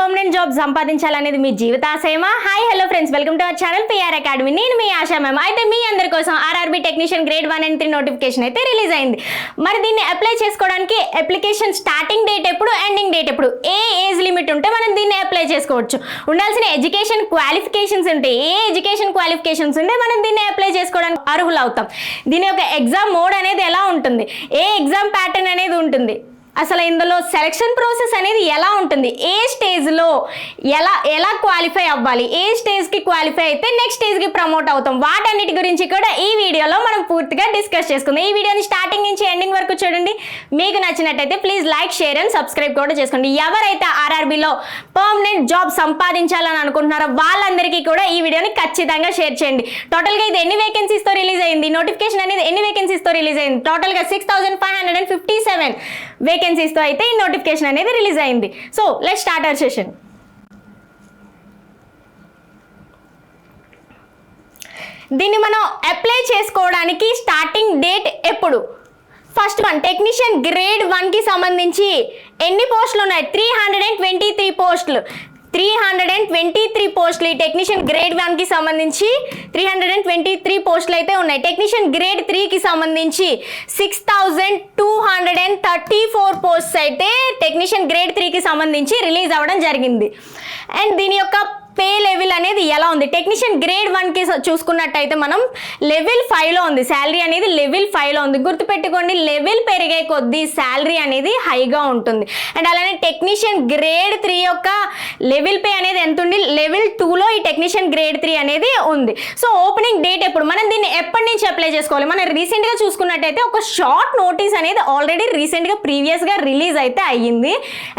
Permanent job సంపాదించాలనేది మీ జీవితాశయమా? Hi hello friends, welcome to our channel PR academy. నేను మీ ఆశా మ్యామ్. అయితే మీ అందరి కోసం RRB technician grade 1 and 3 notification అయితే రిలీజ్ అయింది. మరి దీన్ని అప్లై చేసుకోవడానికి అప్లికేషన్ స్టార్టింగ్ డేట్ ఎప్పుడు, ఎండింగ్ డేట్ ఎప్పుడు, ఏ ఏజ్ లిమిట్ ఉంటే మనం దీన్ని అప్లై చేసుకోవచ్చు, ఉండాల్సిన ఎడ్యుకేషన్ క్వాలిఫికేషన్స్ ఉంటాయి, ఏ ఎడ్యుకేషన్ క్వాలిఫికేషన్స్ ఉంటే మనం దీన్ని అప్లై చేసుకోవడానికి అర్హులు అవుతాం, దీని యొక్క ఎగ్జామ్ మోడ్ అనేది ఎలా ఉంటుంది, ఏ ఎగ్జామ్ ప్యాటర్న్ అనేది ఉంటుంది, అసలు ఇందులో సెలక్షన్ ప్రాసెస్ అనేది ఎలా ఉంటుంది, ఏ స్టేజ్లో ఎలా క్వాలిఫై అవ్వాలి, ఏ స్టేజ్కి క్వాలిఫై అయితే నెక్స్ట్ స్టేజ్కి ప్రమోట్ అవుతాం, వాటన్నిటి గురించి కూడా ఈ వీడియోలో మనం పూర్తిగా డిస్కస్ చేసుకుందాం. ఈ వీడియోని స్టార్టింగ్ నుంచి ఎండింగ్ వరకు చూడండి. మీకు నచ్చినట్టయితే please like, share and subscribe కూడా చేసుకోండి. ఎవరైతే ఆర్ఆర్బీలో పర్మనెంట్ జాబ్ సంపాదించాలని అనుకుంటున్నారో వాళ్ళందరికీ కూడా ఈ వీడియోని ఖచ్చితంగా షేర్ చేయండి. టోటల్గా ఇది ఎన్ని వేకెన్సీస్తో రిలీజ్ అయింది, నోటిఫికేషన్ అనేది ఎన్ని వేకెన్సీస్తో రిలీజ్ అయింది, టోటల్గా 6557 వేకెన్సీస్తో అయితే ఈ నోటిఫికేషన్ అనేది రిలీజ్ అయింది. So let's start our session. దీన్ని మనం అప్లై చేసుకోవడానికి స్టార్టింగ్ డేట్ ఎప్పుడు? ఫస్ట్ వన్, టెక్నీషియన్ గ్రేడ్ 1కి సంబంధించి ఎన్ని పోస్టులు ఉన్నాయి? 323 పోస్టులు. 323 పోస్టులు ఈ టెక్నీషియన్ గ్రేడ్ 1కి సంబంధించి 323 పోస్టులు అయితే ఉన్నాయి. టెక్నీషియన్ గ్రేడ్ 3కి సంబంధించి 6234 పోస్ట్స్ అయితే టెక్నీషియన్ గ్రేడ్ 3కి సంబంధించి రిలీజ్ అవ్వడం జరిగింది. అండ్ దీని యొక్క పే లెవెల్ అనేది ఎలా ఉంది? టెక్నీషియన్ గ్రేడ్ 1కి చూసుకున్నట్టయితే మనం లెవెల్ 5లో ఉంది, శాలరీ అనేది లెవెల్ 5లో ఉంది. గుర్తుపెట్టుకోండి, లెవెల్ పెరిగే కొద్దీ శాలరీ అనేది హైగా ఉంటుంది. అండ్ అలానే టెక్నీషియన్ గ్రేడ్ 3 యొక్క లెవెల్ పే అనేది ఎంత ఉంది? లెవెల్ 2లో ఈ టెక్నీషియన్ గ్రేడ్ 3 అనేది ఉంది. సో ఓపెనింగ్ డేట్ ఎప్పుడు? మనం దీన్ని ఎప్పటి నుంచి అప్లై చేసుకోవాలి? మనం రీసెంట్గా చూసుకున్నట్టయితే ఒక షార్ట్ నోటీస్ అనేది ఆల్రెడీ రీసెంట్గా ప్రీవియస్గా రిలీజ్ అయితే అయ్యింది.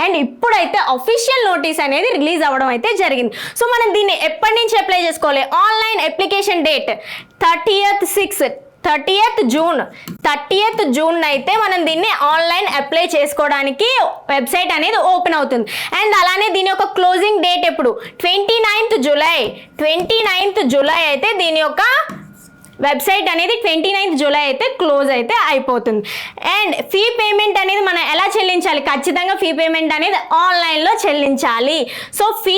అండ్ ఇప్పుడైతే అఫీషియల్ నోటీస్ అనేది రిలీజ్ అవ్వడం అయితే జరిగింది. సో మనం దీన్ని ఎప్పటి నుంచి అప్లై చేసుకోవాలి? Online application date 30th June అయితే మనం దీన్ని ఆన్లైన్ అప్లై చేసుకోవడానికి వెబ్సైట్ అనేది ఓపెన్ అవుతుంది. అండ్ అలానే దీని యొక్క క్లోజింగ్ డేట్ ఎప్పుడు? 29th జూలై అయితే దీని యొక్క వెబ్సైట్ అనేది 29th జూలై అయితే క్లోజ్ అయితే అయిపోతుంది. అండ్ ఫీ పేమెంట్ అనేది మనం ఎలా చెల్లించాలి? ఖచ్చితంగా ఫీ పేమెంట్ అనేది ఆన్లైన్లో చెల్లించాలి. సో ఫీ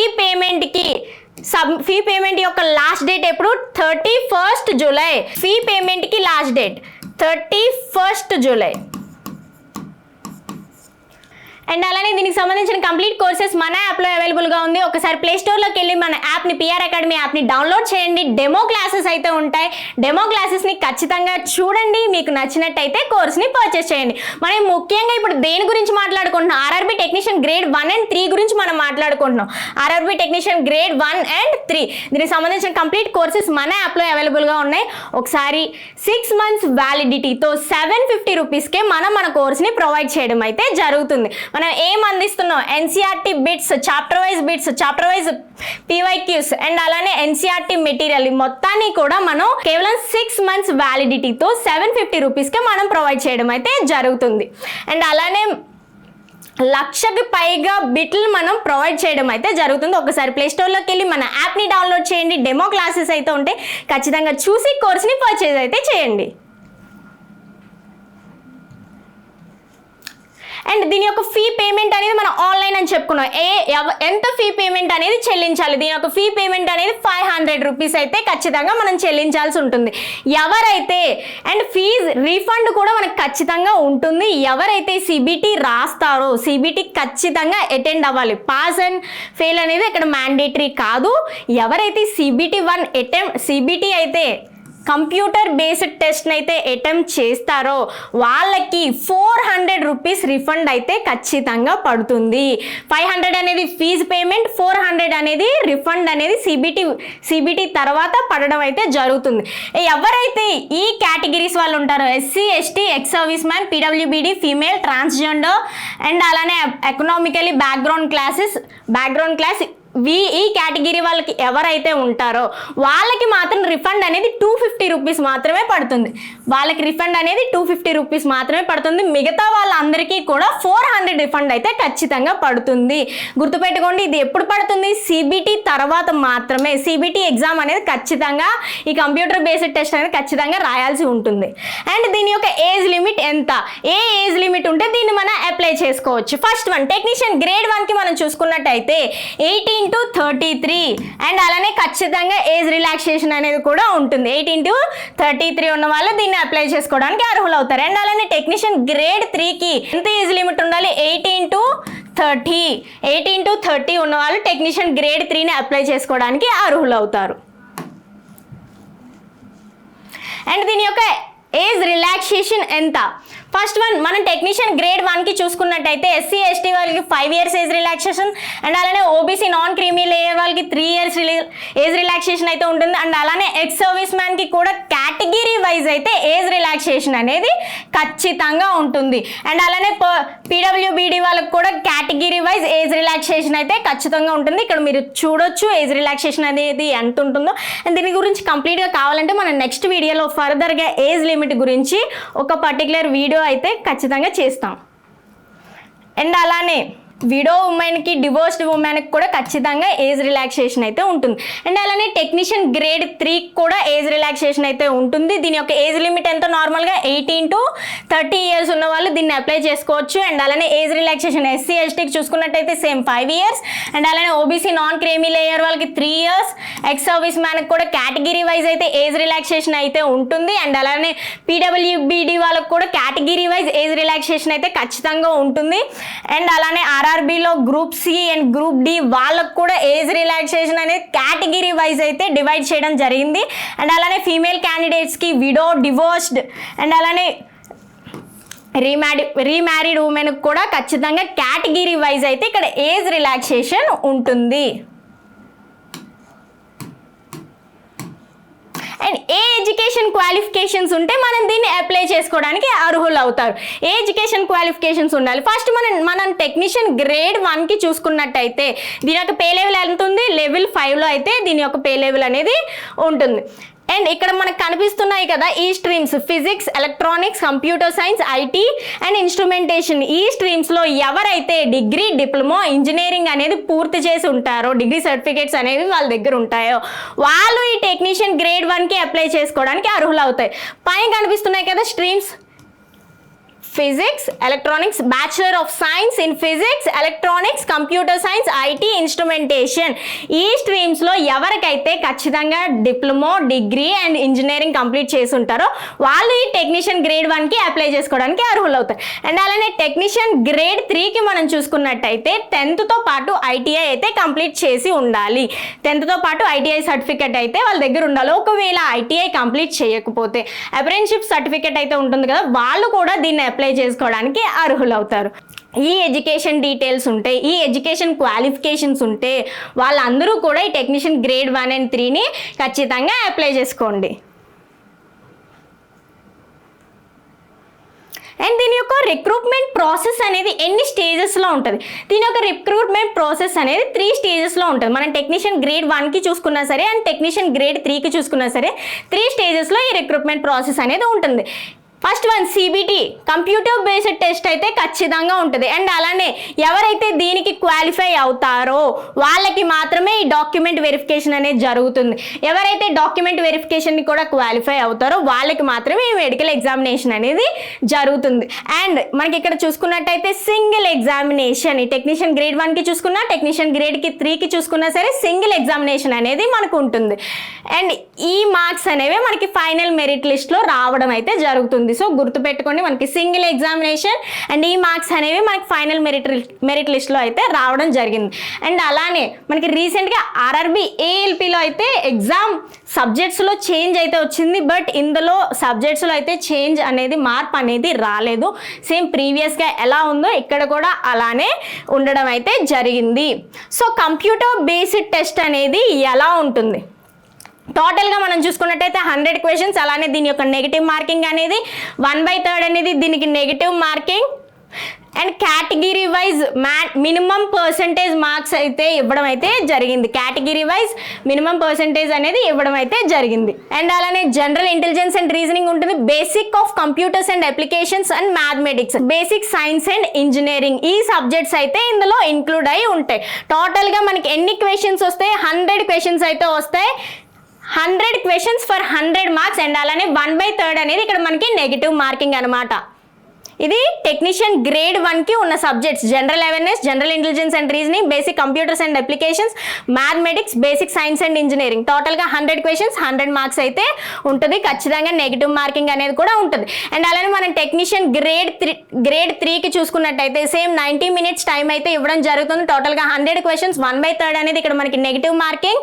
పేమెంట్ యొక్క లాస్ట్ డేట్ ఎప్పుడు? 31st July. ఫీ పేమెంట్కి last date 31st July. And అలానే దీనికి సంబంధించిన కంప్లీట్ కోర్సెస్ మన యాప్లో అవైలబుల్గా ఉంది. ఒకసారి ప్లే స్టోర్లోకి వెళ్ళి మన యాప్ని, పిఆర్ అకాడమీ యాప్ని డౌన్లోడ్ చేయండి. డెమో క్లాసెస్ అయితే ఉంటాయి. డెమో క్లాసెస్ని ఖచ్చితంగా చూడండి. మీకు నచ్చినట్టయితే కోర్స్ని పర్చేస్ చేయండి. మనం ముఖ్యంగా ఇప్పుడు దేని గురించి మాట్లాడుకుంటున్నాం? ఆర్ఆర్బీ టెక్నీషియన్ గ్రేడ్ 1 and 3 గురించి మనం మాట్లాడుకుంటున్నాం. ఆర్ఆర్బీ టెక్నీషియన్ గ్రేడ్ 1 and 3 దీనికి సంబంధించిన కంప్లీట్ కోర్సెస్ మన యాప్లో అవైలబుల్గా ఉన్నాయి. ఒకసారి 6 months వ్యాలిడిటీతో 750 రూపీస్కే మనం మన కోర్స్ని ప్రొవైడ్ చేయడం అయితే జరుగుతుంది. మనం ఏం అందిస్తున్నాం? NCERT bits, chapter wise PYQs and అలానే ఎన్సీఆర్టీ మెటీరియల్ మొత్తాన్ని కూడా మనం కేవలం 6 months వ్యాలిడిటీతో 750 రూపీస్కే మనం ప్రొవైడ్ చేయడం అయితే జరుగుతుంది. అండ్ అలానే 1,00,000కి పైగా బిట్లు మనం ప్రొవైడ్ చేయడం అయితే జరుగుతుంది. ఒకసారి ప్లే స్టోర్లోకి వెళ్ళి మన యాప్ని డౌన్లోడ్ చేయండి. డెమో క్లాసెస్ అయితే ఉంటాయి. ఖచ్చితంగా చూసి కోర్స్ని పర్చేజ్ అయితే చేయండి. అండ్ దీని యొక్క ఫీ పేమెంట్ అనేది మనం ఆన్లైన్ అని చెప్పుకున్నాం. ఎంత ఫీ పేమెంట్ అనేది చెల్లించాలి? దీని యొక్క ఫీ పేమెంట్ అనేది 500 రూపీస్ అయితే ఖచ్చితంగా మనం చెల్లించాల్సి ఉంటుంది. ఎవరైతే అండ్ ఫీజ్ రీఫండ్ కూడా మనకు ఖచ్చితంగా ఉంటుంది. ఎవరైతే సిబిటి రాస్తారో సిబిటి ఖచ్చితంగా అటెండ్ అవ్వాలి. పాస్ అండ్ ఫెయిల్ అనేది ఇక్కడ మ్యాండేటరీ కాదు. ఎవరైతే సిబిటి అయితే కంప్యూటర్ బేస్డ్ టెస్ట్ అయితే అటెంప్ట్ చేస్తారో వాళ్ళకి 400 రూపీస్ రిఫండ్ అయితే ఖచ్చితంగా పడుతుంది. 500 అనేది ఫీజు పేమెంట్, 400 అనేది రిఫండ్ అనేది సిబిటి తర్వాత పడడం అయితే జరుగుతుంది. ఎవరైతే ఈ కేటగిరీస్ వాళ్ళు ఉంటారో SC, ST, ex service man, PWBD, female, transgender and అలానే ఎకనామికలీ బ్యాక్గ్రౌండ్ క్లాస్ ఈ కేటగిరీ వాళ్ళకి ఎవరైతే ఉంటారో వాళ్ళకి మాత్రం రిఫండ్ అనేది 250 రూపీస్ మాత్రమే పడుతుంది. వాళ్ళకి రిఫండ్ అనేది 250 రూపీస్ మాత్రమే పడుతుంది. మిగతా వాళ్ళందరికీ కూడా 400 రిఫండ్ అయితే ఖచ్చితంగా పడుతుంది. గుర్తుపెట్టుకోండి, ఇది ఎప్పుడు పడుతుంది? సిబిటి తర్వాత మాత్రమే. సిబిటి ఎగ్జామ్ అనేది ఖచ్చితంగా ఈ కంప్యూటర్ బేస్డ్ టెస్ట్ అనేది ఖచ్చితంగా రాయాల్సి ఉంటుంది. అండ్ దీని యొక్క ఏజ్ లిమిట్ ఎంత? ఏ ఏజ్ లిమిట్ ఉంటే దీన్ని మనం అప్లై చేసుకోవచ్చు? ఫస్ట్ వన్, టెక్నీషియన్ గ్రేడ్ 1కి మనం చూసుకున్నట్టయితే 18 to 33 అండ్ అలానే ఖచ్చితంగా ఏజ్ రిలాక్సేషన్ అనేది కూడా ఉంటుంది. 18 to 33 ఉన్న వాళ్ళు దీన్ని అప్లై చేసుకోవడానికి అర్హులు అవుతారు. అండ్ అలానే టెక్నీషియన్ గ్రేడ్ 3కి ఎంత ఏజ్ లిమిట్ ఉండాలి? 18 to 30 ఉన్న వాళ్ళు టెక్నీషియన్ గ్రేడ్ 3ని అప్లై చేసుకోవడానికి అర్హులు అవుతారు. అండ్ దీని యొక్క ఏజ్ రిలాక్సేషన్ ఎంత? ఫస్ట్ వన్, మనం టెక్నీషియన్ గ్రేడ్ 1కి చూసుకున్నట్టయితే ఎస్సీ ఎస్టీ వాళ్ళకి 5 years ఏజ్ రిలాక్సేషన్ అండ్ అలానే ఓబీసీ నాన్ క్రీమీ లేయర్ వాళ్ళకి 3 years ఏజ్ రిలాక్సేషన్ అయితే ఉంటుంది. అండ్ అలానే ఎక్స్ సర్వీస్ మ్యాన్కి కూడా కేటగిరీ వైజ్ అయితే ఏజ్ రిలాక్సేషన్ అనేది ఖచ్చితంగా ఉంటుంది. అండ్ అలానే పీడబ్ల్యూబీడీ వాళ్ళకి కూడా కేటగిరీ వైజ్ ఏజ్ రిలాక్సేషన్ అయితే ఖచ్చితంగా ఉంటుంది. ఇక్కడ మీరు చూడొచ్చు ఏజ్ రిలాక్సేషన్ అనేది ఎంత ఉంటుందో. అండ్ దీని గురించి కంప్లీట్గా కావాలంటే మనం నెక్స్ట్ వీడియోలో ఫర్దర్గా ఏజ్ లిమిట్ గురించి ఒక పర్టికులర్ వీడియో అయితే ఖచ్చితంగా చేస్తాం. అండ్ అలానే విడో ఉమెన్కి, డివోర్స్డ్ ఉమెన్కి కూడా ఖచ్చితంగా ఏజ్ రిలాక్సేషన్ అయితే ఉంటుంది. అండ్ అలానే టెక్నీషియన్ గ్రేడ్ 3కి కూడా ఏజ్ రిలాక్సేషన్ అయితే ఉంటుంది. దీని యొక్క ఏజ్ లిమిట్ ఎంతో నార్మల్గా 18 to 30 years ఉన్న వాళ్ళు దీన్ని అప్లై చేసుకోవచ్చు. అండ్ అలానే ఏజ్ రిలాక్సేషన్ ఎస్సీ ఎస్టీకి చూసుకున్నట్టయితే సేమ్ 5 years అండ్ అలానే ఓబీసీ నాన్ క్రీమీ లేయర్ వాళ్ళకి 3 years, ఎక్స్ సర్వీస్ మ్యాన్కి కూడా కేటగిరీ వైజ్ అయితే ఏజ్ రిలాక్సేషన్ అయితే ఉంటుంది. అండ్ అలానే పీడబ్ల్యూబీడీ వాళ్ళకి కూడా కేటగిరీ వైజ్ ఏజ్ రిలాక్సేషన్ అయితే ఖచ్చితంగా ఉంటుంది. అండ్ అలానే ఆర్ఆర్బీలో group C and group D వాళ్ళకు కూడా ఏజ్ రిలాక్సేషన్ అనేది కేటగిరీ వైజ్ అయితే డివైడ్ చేయడం జరిగింది. అండ్ అలానే ఫీమేల్ క్యాండిడేట్స్కి విడో, డివోర్స్డ్ అండ్ అలానే రీమ్యారీడ్ ఉమెన్కి కూడా ఖచ్చితంగా కేటగిరీ వైజ్ అయితే ఇక్కడ ఏజ్ రిలాక్సేషన్ ఉంటుంది. అండ్ ఏ ఎడ్యుకేషన్ క్వాలిఫికేషన్స్ ఉంటే మనం దీన్ని అప్లై చేసుకోవడానికి అర్హులు అవుతారు? ఏ ఎడ్యుకేషన్ క్వాలిఫికేషన్స్ ఉండాలి? ఫస్ట్ మనం టెక్నీషియన్ గ్రేడ్ 1కి చూసుకున్నట్టయితే దీని యొక్క పే లెవెల్ ఎంత ఉంది? లెవెల్ 5లో అయితే దీని యొక్క పే లెవెల్ అనేది ఉంటుంది. అండ్ ఇక్కడ మనకు కనిపిస్తున్నాయి కదా ఈ streams, physics, electronics, computer science, IT and instrumentation. ఈ స్ట్రీమ్స్లో ఎవరైతే డిగ్రీ, డిప్లొమా, ఇంజనీరింగ్ అనేది పూర్తి చేసి ఉంటారో, డిగ్రీ సర్టిఫికేట్స్ అనేవి వాళ్ళ దగ్గర ఉంటాయో వాళ్ళు ఈ టెక్నీషియన్ గ్రేడ్ 1కి అప్లై చేసుకోవడానికి అర్హులు అవుతాయి. పైన కనిపిస్తున్నాయి కదా streams, physics, electronics, bachelor of science in physics, electronics, computer science, IT, instrumentation. ఈ స్ట్రీమ్స్లో ఎవరికైతే ఖచ్చితంగా diploma, degree and engineering complete చేసి ఉంటారో వాళ్ళు ఈ టెక్నీషియన్ గ్రేడ్ 1కి అప్లై చేసుకోవడానికి అర్హులు అవుతారు. అండ్ అలానే టెక్నీషియన్ గ్రేడ్ 3కి మనం చూసుకున్నట్టయితే 10th పాటు ఐటీఐ అయితే కంప్లీట్ చేసి ఉండాలి. 10th పాటు ఐటీఐ సర్టిఫికేట్ అయితే వాళ్ళ దగ్గర ఉండాలి. ఒకవేళ ఐటీఐ కంప్లీట్ చేయకపోతే అప్రెంటిస్‌షిప్ సర్టిఫికేట్ అయితే ఉంటుంది కదా, వాళ్ళు కూడా దీన్ని అప్లై చేసుకోవడానికి అర్హులు అవుతారు. ఈ ఎడ్యుకేషన్ డీటెయిల్స్ ఉంటే, ఈ ఎడ్యుకేషన్ క్వాలిఫికేషన్స్ ఉంటే వాళ్ళందరూ కూడా ఈ టెక్నీషియన్ గ్రేడ్ 1 and 3ని ఖచ్చితంగా అప్లై చేసుకోండి. అండ్ దీని యొక్క రిక్రూట్మెంట్ ప్రాసెస్ అనేది ఎన్ని స్టేజెస్లో ఉంటుంది? దీని యొక్క రిక్రూట్మెంట్ ప్రాసెస్ అనేది 3 స్టేజెస్లో ఉంటుంది. మనం టెక్నీషియన్ గ్రేడ్ 1కి చూసుకున్నా సరే అండ్ టెక్నీషియన్ గ్రేడ్ 3కి చూసుకున్నా సరే 3 స్టేజెస్లో ఈ రిక్రూట్మెంట్ ప్రాసెస్ అనేది ఉంటుంది. First one CBT, computer based test అయితే ఖచ్చితంగా ఉంటుంది. అండ్ అలానే ఎవరైతే దీనికి క్వాలిఫై అవుతారో వాళ్ళకి మాత్రమే ఈ డాక్యుమెంట్ వెరిఫికేషన్ అనేది జరుగుతుంది. ఎవరైతే డాక్యుమెంట్ వెరిఫికేషన్ని కూడా క్వాలిఫై అవుతారో వాళ్ళకి మాత్రమే ఈ మెడికల్ ఎగ్జామినేషన్ అనేది జరుగుతుంది. అండ్ మనకి ఇక్కడ చూసుకున్నట్టయితే సింగిల్ ఎగ్జామినేషన్, ఈ టెక్నీషియన్ గ్రేడ్ 1కి చూసుకున్నా, టెక్నీషియన్ గ్రేడ్ 3కి చూసుకున్నా సరే సింగిల్ ఎగ్జామినేషన్ అనేది మనకు ఉంటుంది. అండ్ ఈ మార్క్స్ అనేవి మనకి ఫైనల్ మెరిట్ లిస్ట్లో రావడం అయితే జరుగుతుంది. సో గుర్తుపెట్టుకోండి, మనకి సింగిల్ ఎగ్జామినేషన్ అండ్ ఈ మార్క్స్ అనేవి మనకి ఫైనల్ మెరిట్ లిస్ట్లో అయితే రావడం జరిగింది. అండ్ అలానే మనకి రీసెంట్గా ఆర్ఆర్బీ ఏఎల్పిలో అయితే ఎగ్జామ్ సబ్జెక్ట్స్లో చేంజ్ అయితే వచ్చింది. బట్ ఇందులో సబ్జెక్ట్స్లో అయితే చేంజ్ అనేది, మార్పు అనేది రాలేదు. సేమ్ ప్రీవియస్గా ఎలా ఉందో ఇక్కడ కూడా అలానే ఉండడం అయితే జరిగింది. సో కంప్యూటర్ బేస్డ్ టెస్ట్ అనేది ఎలా ఉంటుంది? టోటల్గా మనం చూసుకున్నట్టయితే 100 క్వశ్చన్స్. అలానే దీని యొక్క నెగిటివ్ మార్కింగ్ అనేది 1/3 అనేది దీనికి negative marking. And category wise minimum percentage marks అయితే ఇవ్వడం అయితే జరిగింది. కేటగిరీ వైజ్ మినిమం పర్సంటేజ్ అనేది ఇవ్వడం అయితే జరిగింది. అండ్ అలానే జనరల్ ఇంటెలిజెన్స్ అండ్ రీజనింగ్ ఉంటుంది, basic of computers and applications and mathematics, basic science and engineering, ఈ సబ్జెక్ట్స్ అయితే ఇందులో ఇంక్లూడ్ అయి ఉంటాయి. టోటల్గా మనకి ఎన్ని క్వశ్చన్స్ వస్తాయి? 100 క్వశ్చన్స్ అయితే వస్తాయి. 100 క్వశ్చన్స్ ఫర్ 100 మార్క్స్. అండ్ అలానే 1/3 అనేది ఇక్కడ మనకి నెగిటివ్ మార్కింగ్ అనమాట. ఇది టెక్నీషియన్ గ్రేడ్ 1కి ఉన్న subjects: general awareness, general intelligence and reasoning, basic computers and applications, mathematics, basic science and engineering. టోటల్గా 100 క్వశ్చన్స్ 100 మార్క్స్ అయితే ఉంటుంది. ఖచ్చితంగా నెగిటివ్ మార్కింగ్ అనేది కూడా ఉంటుంది. అండ్ అలానే మనం టెక్నీషియన్ గ్రేడ్ 3కి చూసుకున్నట్టయితే సేమ్ 90 మినిట్స్ టైం అయితే ఇవ్వడం జరుగుతుంది. టోటల్గా 100 క్వశ్చన్స్ 1/3 అనేది ఇక్కడ మనకి నెగిటివ్ మార్కింగ్.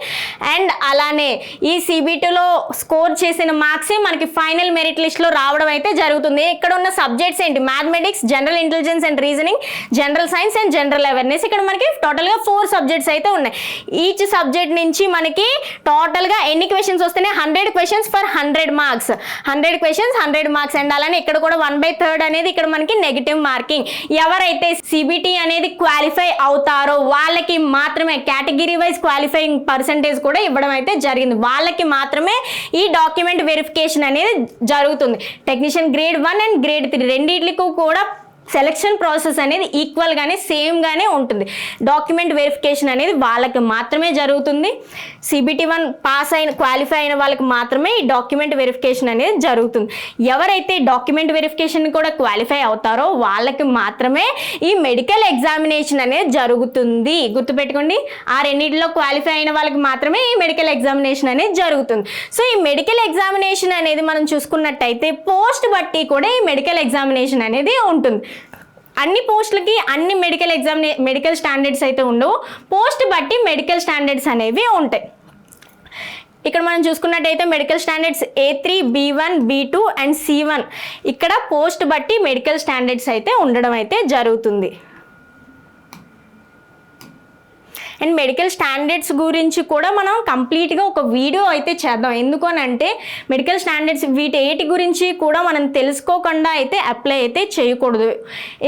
అండ్ అలానే ఈ CBTలో స్కోర్ చేసిన మార్క్సే మనకి ఫైనల్ మెరిట్ లిస్ట్లో రావడం అయితే జరుగుతుంది. ఇక్కడ ఉన్న సబ్జెక్ట్స్ ఏంటి? Mathematics, general intelligence and reasoning, general science and general awareness. ఇక్కడ మనకి టోటల్గా 4 సబ్జెక్ట్స్ అయితే ఉన్నాయి. ఈచ్ సబ్జెక్ట్ నుంచి మనకి టోటల్గా ఎన్ని క్వశ్చన్స్ వస్తున్నాయి? 100 questions for 100 marks. 100 questions 100 marks. And అలానే ఇక్కడ కూడా 1/3 అనేది ఇక్కడ మనకి నెగిటివ్ మార్కింగ్. ఎవరైతే CBT అనేది క్వాలిఫై అవుతారో వాళ్ళకి మాత్రమే కేటగిరీ వైజ్ క్వాలిఫైయింగ్ పర్సంటేజ్ కూడా ఇవ్వడం అయితే జరిగింది. వాళ్ళకి మాత్రమే ఈ డాక్యుమెంట్ వెరిఫికేషన్ అనేది జరుగుతుంది. టెక్నీషియన్ గ్రేడ్ 1 అండ్ గ్రేడ్ 3 రెండింటికి కూడా సెలక్షన్ ప్రాసెస్ అనేది ఈక్వల్గానే సేమ్గానే ఉంటుంది. డాక్యుమెంట్ వెరిఫికేషన్ అనేది వాళ్ళకి మాత్రమే జరుగుతుంది. CBT1 పాస్ అయిన క్వాలిఫై అయిన వాళ్ళకి మాత్రమే ఈ డాక్యుమెంట్ వెరిఫికేషన్ అనేది జరుగుతుంది. ఎవరైతే డాక్యుమెంట్ వెరిఫికేషన్ కూడా క్వాలిఫై అవుతారో వాళ్ళకి మాత్రమే ఈ మెడికల్ ఎగ్జామినేషన్ అనేది జరుగుతుంది. గుర్తుపెట్టుకోండి, ఆ రెండింటిలో క్వాలిఫై అయిన వాళ్ళకి మాత్రమే ఈ మెడికల్ ఎగ్జామినేషన్ అనేది జరుగుతుంది. సో ఈ మెడికల్ ఎగ్జామినేషన్ అనేది మనం చూసుకున్నట్టయితే పోస్ట్ బట్టి కూడా ఈ మెడికల్ ఎగ్జామినేషన్ అనేది ఉంటుంది. అన్ని పోస్టులకి అన్ని మెడికల్ స్టాండర్డ్స్ అయితే ఉండవు. పోస్ట్ బట్టి మెడికల్ స్టాండర్డ్స్ అనేవి ఉంటాయి. ఇక్కడ మనం చూసుకున్నట్టయితే medical standards A3, B1, B2 and C1 ఇక్కడ పోస్ట్ బట్టి మెడికల్ స్టాండర్డ్స్ అయితే ఉండడం అయితే జరుగుతుంది. అండ్ మెడికల్ స్టాండర్డ్స్ గురించి కూడా మనం కంప్లీట్గా ఒక వీడియో అయితే చేద్దాం. ఎందుకు అని అంటే మెడికల్ స్టాండర్డ్స్ వీటి గురించి కూడా మనం తెలుసుకోకుండా అయితే అప్లై అయితే చేయకూడదు.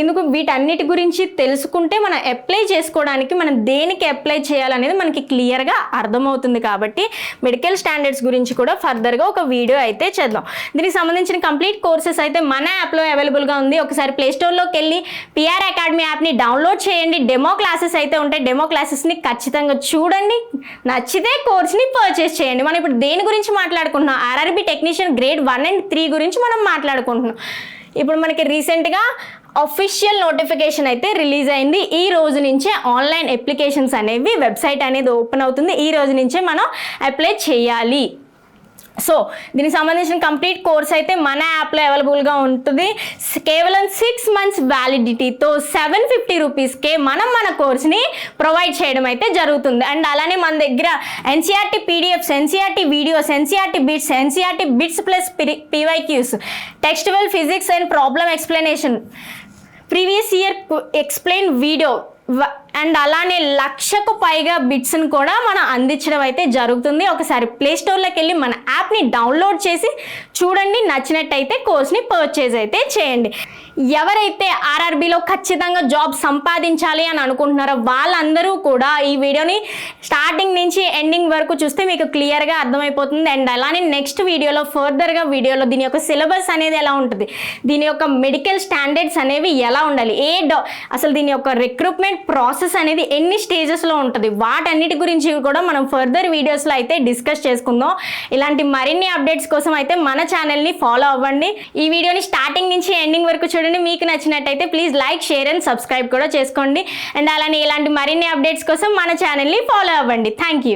ఎందుకు వీటన్నిటి గురించి తెలుసుకుంటే మనం అప్లై చేసుకోవడానికి మనం దేనికి అప్లై చేయాలనేది మనకి క్లియర్గా అర్థమవుతుంది. కాబట్టి మెడికల్ స్టాండర్డ్స్ గురించి కూడా ఫర్దర్గా ఒక వీడియో అయితే చేద్దాం. దీనికి సంబంధించిన కంప్లీట్ కోర్సెస్ అయితే మన యాప్లో అవైలబుల్గా ఉంది. ఒకసారి ప్లేస్టోర్లోకి వెళ్ళి PR అకాడమీ యాప్ని డౌన్లోడ్ చేయండి. డెమో క్లాసెస్ అయితే ఉంటాయి. డెమో క్లాసెస్ని ఖచ్చితంగా చూడండి. నచ్చితే కోర్స్ని పర్చేస్ చేయండి. మనం ఇప్పుడు దేని గురించి మాట్లాడుకుంటున్నాం? RRB టెక్నీషియన్ గ్రేడ్ 1 అండ్ 3 గురించి మనం మాట్లాడుకుంటున్నాం. ఇప్పుడు మనకి రీసెంట్గా అఫీషియల్ నోటిఫికేషన్ అయితే రిలీజ్ అయింది. ఈ రోజు నుంచే ఆన్లైన్ అప్లికేషన్స్ అనేవి వెబ్సైట్ అనేది ఓపెన్ అవుతుంది. ఈ రోజు నుంచే మనం అప్లై చేయాలి. సో దీనికి సంబంధించిన కంప్లీట్ కోర్స్ అయితే మన యాప్లో అవైలబుల్గా ఉంటుంది. కేవలం 6 months వ్యాలిడిటీతో 750 రూపీస్కే మనం మన కోర్స్ని ప్రొవైడ్ చేయడం అయితే జరుగుతుంది. అండ్ అలానే మన దగ్గర NCERT PDFs, NCERT videos, NCERT bits plus PYQs, textual physics and problem explanation, previous year explain video and అలానే 1,00,000కు పైగా బిట్స్ని కూడా మనం అందించడం అయితే జరుగుతుంది. ఒకసారి ప్లేస్టోర్లోకి వెళ్ళి మన యాప్ని డౌన్లోడ్ చేసి చూడండి. నచ్చినట్టయితే కోర్స్ని పర్చేజ్ అయితే చేయండి. ఎవరైతే RRBలో ఖచ్చితంగా జాబ్ సంపాదించాలి అని అనుకుంటున్నారో వాళ్ళందరూ కూడా ఈ వీడియోని స్టార్టింగ్ నుంచి ఎండింగ్ వరకు చూస్తే మీకు క్లియర్గా అర్థమైపోతుంది. అండ్ అలానే నెక్స్ట్ వీడియోలో ఫర్దర్గా దీని యొక్క సిలబస్ అనేది ఎలా ఉంటుంది, దీని యొక్క మెడికల్ స్టాండర్డ్స్ అనేవి ఎలా ఉండాలి, అసలు దీని యొక్క రిక్రూట్మెంట్ ప్రాసెస్ అనేది ఎన్ని స్టేజెస్లో ఉంటుంది, వాటన్నిటి గురించి కూడా మనం ఫర్దర్ వీడియోస్లో అయితే డిస్కస్ చేసుకుందాం. ఇలాంటి మరిన్ని అప్డేట్స్ కోసం అయితే మన ఛానల్ని ఫాలో అవ్వండి. ఈ వీడియోని స్టార్టింగ్ నుంచి ఎండింగ్ వరకు చూడండి. మీకు నచ్చినట్టయితే please like, share and subscribe కూడా చేసుకోండి. అండ్ అలానే ఇలాంటి మరిన్ని అప్డేట్స్ కోసం మన ఛానల్ని ఫాలో అవ్వండి. Thank you.